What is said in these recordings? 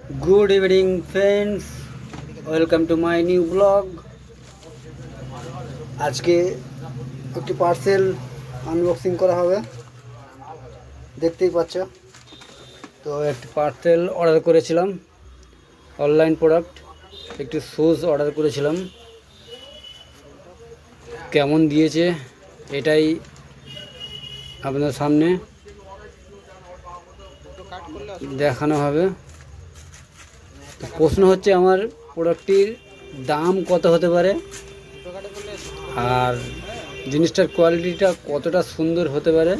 Good evening, friends. Welcome to my new blog. আজকে একটি parcel unboxing করা হবে, দেখতেই পাচ্ছ। তো একটি পার্সেল অর্ডার করেছিলাম, অনলাইন প্রোডাক্ট, একটি শুজ অর্ডার করেছিলাম। কেমন দিয়েছে এটাই আপনাদের সামনে দেখানো হবে। প্রশ্ন হচ্ছে আমার প্রোডাক্টটির দাম কত হতে পারে আর জিনিসটার কোয়ালিটিটা কতটা সুন্দর হতে পারে,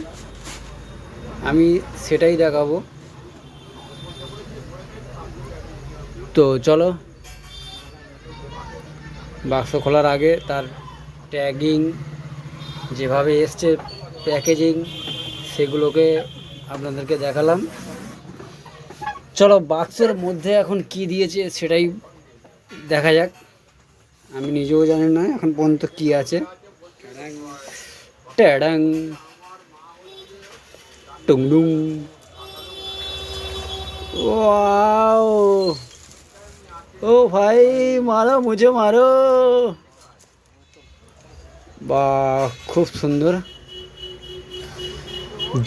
আমি সেটাই দেখাবো। তো চলো, বাক্স খোলার আগে তার ট্যাগিং যেভাবে এসছে, প্যাকেজিং, সেগুলোকে আপনাদেরকে দেখালাম। চলো, বাক্সের মধ্যে এখন কি দিয়েছে সেটাই দেখা যাক। আমি নিজেও জানি না এখন পর্যন্ত কি আছে। ট্যাডাং টুংডুং, ওয়াও, ও ভাই মারো, মুঝে মারো। বাহ, খুব সুন্দর।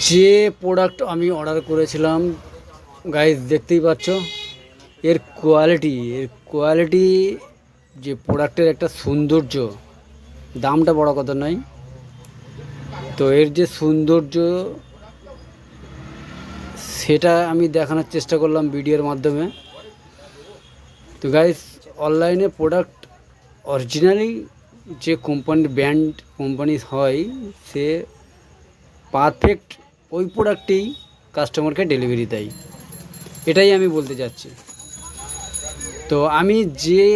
যে প্রোডাক্ট আমি অর্ডার করেছিলাম গাইস, দেখতেই পাচ্ছ এর কোয়ালিটি, যে প্রোডাক্টের একটা সৌন্দর্য, দামটা বড় কথা নয়, তো এর যে সৌন্দর্য সেটা আমি দেখানোর চেষ্টা করলাম ভিডিওর মাধ্যমে। তো গাইস, অনলাইনে প্রোডাক্ট অরিজিনালি যে ব্র্যান্ড কোম্পানি হয়, সে পারফেক্ট ওই প্রোডাক্টেই কাস্টমারকে ডেলিভারি দেয়, এটাই আমি বলতে চাচ্ছি। তো আমি যে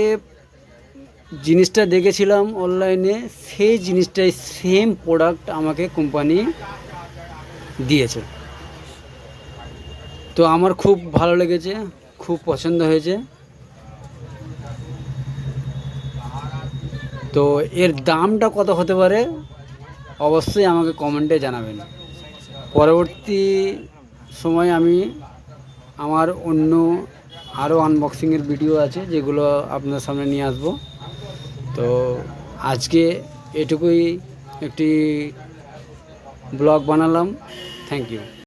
জিনিসটা দেখেছিলাম অনলাইনে, সেই জিনিসটাই সেম প্রোডাক্ট আমাকে কোম্পানি দিয়েছে। তো আমার খুব ভালো লেগেছে, খুব পছন্দ হয়েছে। তো এর দামটা কত হতে পারে অবশ্যই আমাকে কমেন্টে জানাবেন। পরবর্তী সময় আমি আমার অন্য আরও আনবক্সিংয়ের ভিডিও আছে, যেগুলো আপনার সামনে নিয়ে আসবো। তো আজকে এটুকুই একটি ব্লগ বানালাম। Thank you.